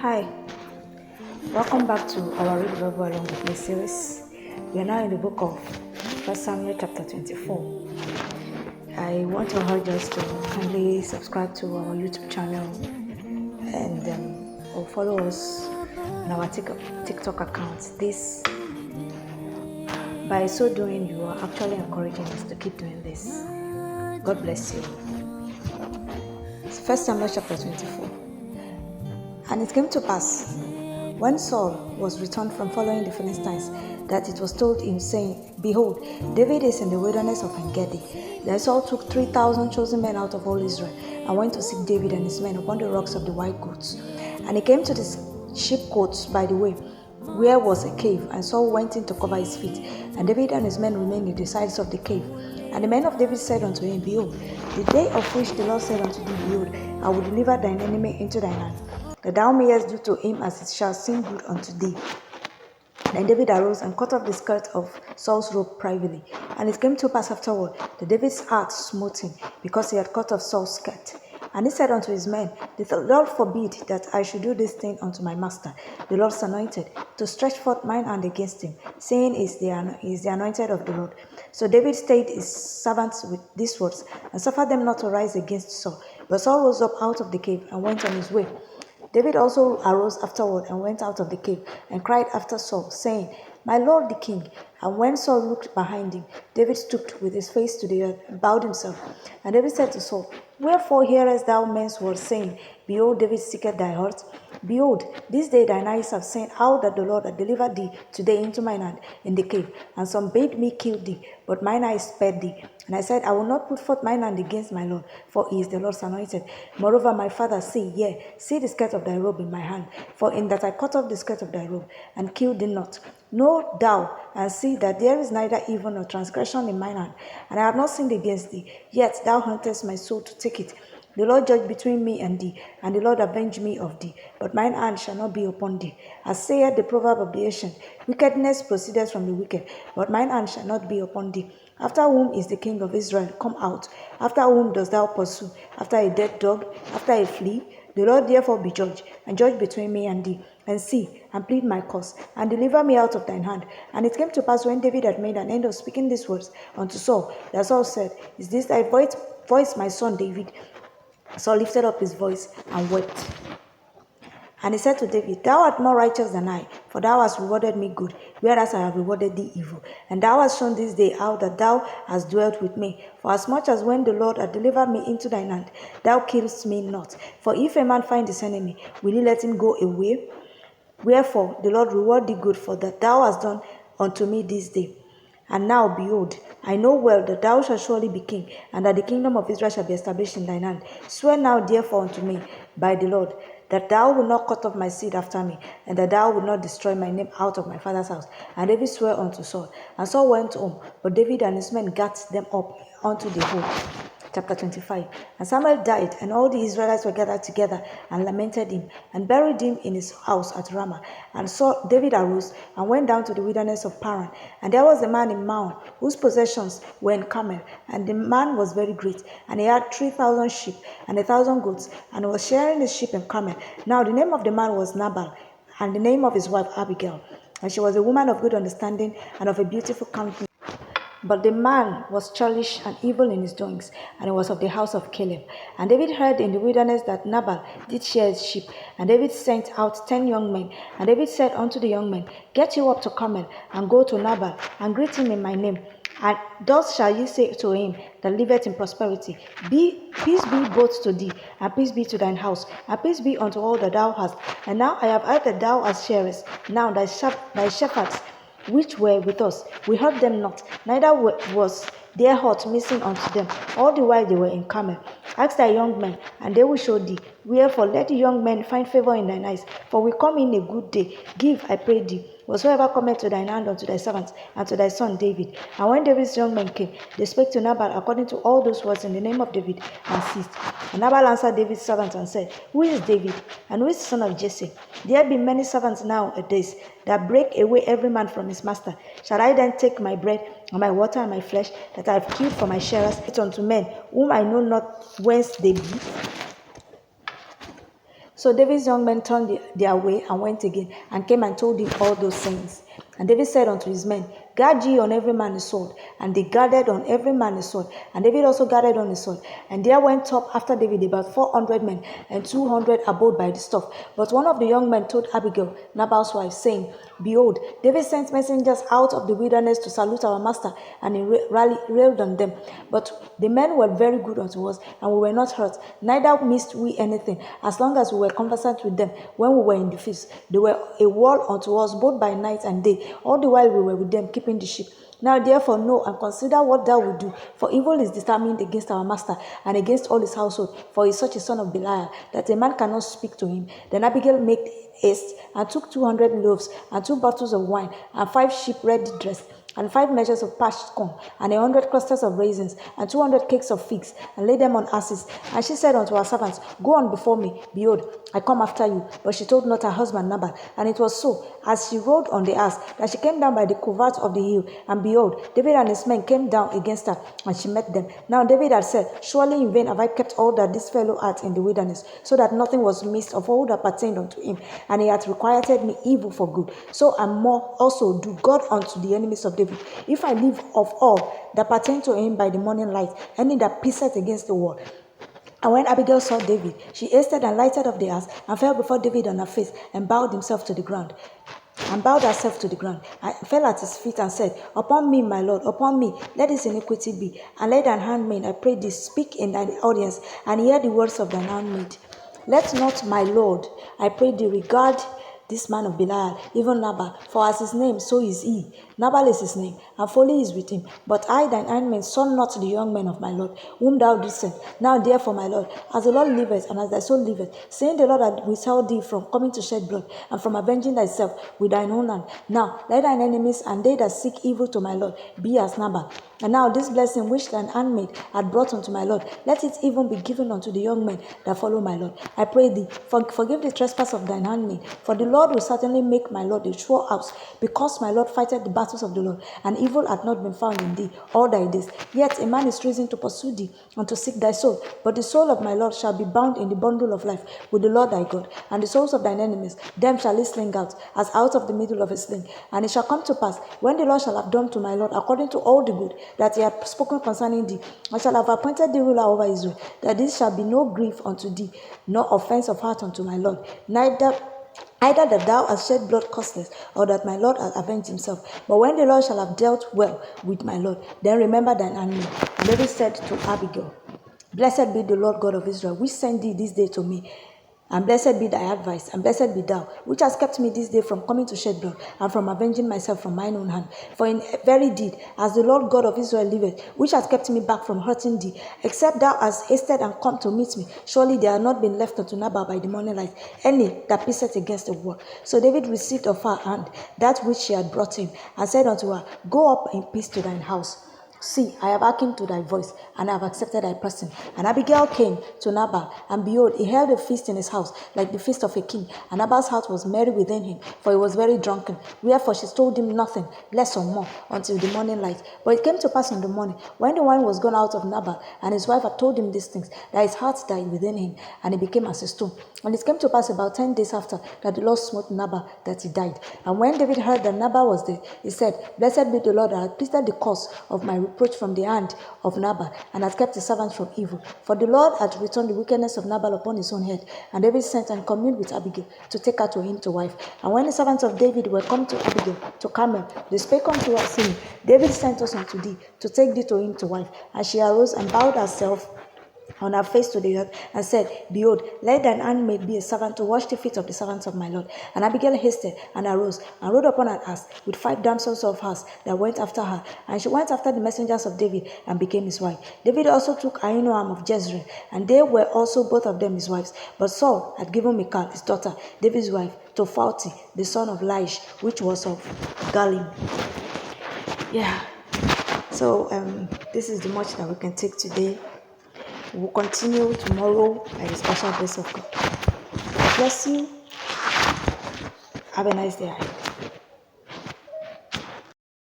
Hi, welcome back to our Rtbawm Series. We are now in the book of 1 Samuel chapter 24. I want to urge us to kindly subscribe to our YouTube channel and or follow us on our TikTok account. This, by so doing, you are actually encouraging us to keep doing this. God bless you. It's 1 Samuel chapter 24. And it came to pass, when Saul was returned from following the Philistines, that it was told him, saying, Behold, David is in the wilderness of En-gedi. Then Saul took 3,000 chosen men out of all Israel, and went to seek David and his men upon the rocks of the white goats. And he came to the sheepcotes by the way, where was a cave, and Saul went in to cover his feet. And David and his men remained in the sides of the cave. And the men of David said unto him, Behold, the day of which the Lord said unto thee, Behold, I will deliver thine enemy into thine hand, that thou mayest do to him as it shall seem good unto thee. Then David arose and cut off the skirt of Saul's robe privately. And it came to pass afterward that David's heart smote him, because he had cut off Saul's skirt. And he said unto his men, The Lord forbid that I should do this thing unto my master, the Lord's anointed, to stretch forth mine hand against him, saying, He is the anointed of the Lord. So David stayed his servants with these words, and suffered them not to rise against Saul. But Saul rose up out of the cave, and went on his way. David also arose afterward, and went out of the cave, and cried after Saul, saying, My lord the king. And when Saul looked behind him, David stooped with his face to the earth, and bowed himself. And David said to Saul, Wherefore hearest thou men's words, saying, Behold, David seeketh thy heart? Behold, this day thine eyes have seen how that the Lord hath delivered thee today into mine hand in the cave. And some bade me kill thee, but mine eyes spared thee. And I said, I will not put forth mine hand against my Lord, for he is the Lord's anointed. Moreover, my father, see the skirt of thy robe in my hand. For in that I cut off the skirt of thy robe, and killed thee not. Know thou, and see that there is neither evil nor transgression in mine hand, and I have not sinned against thee. Yet thou huntest my soul to take it. The Lord judge between me and thee, and the Lord avenge me of thee. But mine hand shall not be upon thee. As saith the proverb of the ancient, wickedness proceedeth from the wicked, but mine hand shall not be upon thee. After whom is the king of Israel come out? After whom dost thou pursue? After a dead dog? After a flea? The Lord therefore be judge, and judge between me and thee, and see, and plead my cause, and deliver me out of thine hand. And it came to pass, when David had made an end of speaking these words unto Saul, that Saul said, Is this thy voice, my son David? Saul lifted up his voice and wept. And he said to David, Thou art more righteous than I, for thou hast rewarded me good, whereas I have rewarded thee evil. And thou hast shown this day how that thou hast dwelt with me. For as much as when the Lord hath delivered me into thine hand, thou killest me not. For if a man find his enemy, will he let him go away? Wherefore the Lord reward thee good for that thou hast done unto me this day. And now, behold, I know well that thou shalt surely be king, and that the kingdom of Israel shall be established in thine hand. Swear now therefore unto me by the Lord, that thou wilt not cut off my seed after me, and that thou wilt not destroy my name out of my father's house. And David swore unto Saul. And Saul went home, but David and his men gat them up unto the hole. Chapter 25. And Samuel died, and all the Israelites were gathered together, and lamented him, and buried him in his house at Ramah. And David arose, and went down to the wilderness of Paran. And there was a man in Maon, whose possessions were in Carmel. And the man was very great, and he had 3,000 sheep, and 1,000 goats, and was sharing his sheep in Carmel. Now the name of the man was Nabal, and the name of his wife Abigail. And she was a woman of good understanding, and of a beautiful countenance. But the man was churlish and evil in his doings, and he was of the house of Caleb. And David heard in the wilderness that Nabal did share his sheep. And David sent out 10 young men. And David said unto the young men, Get you up to Carmel, and go to Nabal, and greet him in my name. And thus shall ye say to him that liveth in prosperity, Peace be both to thee, and peace be to thine house, and peace be unto all that thou hast. And now I have heard that thou hast sharest. Now thy shepherds which were with us, we heard them not, neither was their heart missing unto them, all the while they were in Carmel. Ask thy young men, and they will show thee. Wherefore let the young men find favor in thine eyes, for we come in a good day. Give, I pray thee, whatsoever cometh to thine hand unto thy servants, and to thy son David. And when David's young men came, they spake to Nabal according to all those words in the name of David, and ceased. And Nabal answered David's servants and said, Who is David? And who is the son of Jesse? There be many servants nowadays that break away every man from his master. Shall I then take my bread, and my water, and my flesh, that I have killed for my sharers, it unto men whom I know not whence they be? So David's young men turned their way and went again, and came and told him all those things. And David said unto his men, Guard ye on every man his sword. And they guarded on every man his sword. And David also guarded on his sword. And there went up after David about 400 men, and 200 abode by the stuff. But one of the young men told Abigail, Nabal's wife, saying, Behold, David sent messengers out of the wilderness to salute our master, and he railed on them. But the men were very good unto us, and we were not hurt, neither missed we anything, as long as we were conversant with them when we were in the feast. They were a wall unto us both by night and day, all the while we were with them, keeping the sheep. Now therefore know and consider what thou wilt do, for evil is determined against our master and against all his household, for he is such a son of Belial, that a man cannot speak to him. Then Abigail made haste, and took 200 loaves, and 2 bottles of wine, and 5 sheep ready dressed, and 5 measures of parched corn, and 100 clusters of raisins, and 200 cakes of figs, and laid them on asses. And she said unto her servants, Go on before me, behold, I come after you. But she told not her husband Nabal. And it was so, as she rode on the ass, that she came down by the covert of the hill, and behold, David and his men came down against her, and she met them. Now David had said, Surely in vain have I kept all that this fellow hath in the wilderness, so that nothing was missed of all that pertained unto him, and he hath requited me evil for good. So and more also do God unto the enemies of David, if I leave of all that pertain to him by the morning light, any that pisseth against the wall. And when Abigail saw David, she hasted and lighted up the ass, and fell before David on her face, and bowed herself to the ground, and fell at his feet, and said, Upon me, my Lord, upon me, let this iniquity be, and let thine handmaid, I pray thee, speak in thine audience, and hear the words of thine handmaid. Let not my Lord, I pray thee, regard this man of Belial, even Nabal, for as his name, so is he. Nabal is his name, and folly is with him. But I, thine handmaid, saw not the young men of my Lord, whom thou didst send. Now therefore, my Lord, as the Lord liveth, and as thy soul liveth, saying the Lord hath withheld thee from coming to shed blood, and from avenging thyself with thine own hand. Now let thine enemies and they that seek evil to my Lord be as Nabal. And now this blessing which thine handmaid had brought unto my Lord, let it even be given unto the young men that follow my Lord. I pray thee, forgive the trespass of thine handmaid, for the Lord will certainly make my Lord a sure house, because my Lord fighteth the battles of the Lord, and evil hath not been found in thee all thy days. Yet a man is treason to pursue thee, and to seek thy soul. But the soul of my Lord shall be bound in the bundle of life with the Lord thy God, and the souls of thine enemies, them shall he sling out, as out of the middle of a sling. And it shall come to pass, when the Lord shall have done to my Lord according to all the good that he hath spoken concerning thee, I shall have appointed thee ruler over Israel, that this shall be no grief unto thee, nor offense of heart unto my Lord, either that thou hast shed blood causeless, or that my Lord hath avenged himself. But when the Lord shall have dealt well with my Lord, then remember thine handmaid. And David said to Abigail, Blessed be the Lord God of Israel, which sent thee this day to me. And blessed be thy advice, and blessed be thou, which hast kept me this day from coming to shed blood, and from avenging myself from mine own hand. For in very deed, as the Lord God of Israel liveth, which has kept me back from hurting thee, except thou hast hasted and come to meet me, surely there had not been left unto Nabal by the morning light any that pisseth against the wall. So David received of her hand that which she had brought him, and said unto her, Go up in peace to thine house. See, I have hearkened to thy voice, and I have accepted thy person. And Abigail came to Nabal, and behold, he held a feast in his house, like the feast of a king. And Nabal's heart was merry within him, for he was very drunken. Wherefore she told him nothing, less or more, until the morning light. But it came to pass in the morning, when the wine was gone out of Nabal, and his wife had told him these things, that his heart died within him, and he became as a stone. And it came to pass about 10 days after, that the Lord smote Nabal, that he died. And when David heard that Nabal was dead, he said, Blessed be the Lord, that hath pleased the cause of my reproach from the hand of Nabal, and hath kept his servants from evil. For the Lord hath returned the wickedness of Nabal upon his own head. And David sent and communed with Abigail to take her to him to wife. And when the servants of David were come to Abigail to Carmel, they spake unto her, saying, David sent us unto thee to take thee to him to wife. And she arose and bowed herself on her face to the earth, and said, Behold, let thine handmaid be a servant to wash the feet of the servants of my Lord. And Abigail hasted and arose, and rode upon an ass, with 5 damsels of hers that went after her. And she went after the messengers of David, and became his wife. David also took Ahinoam of Jezreel, and they were also both of them his wives. But Saul had given Michal, his daughter, David's wife, to Phalti, the son of Laish, which was of Galim. Yeah. So this is the much that we can take today. We'll continue tomorrow by the special grace of God. God bless you. Have a nice day.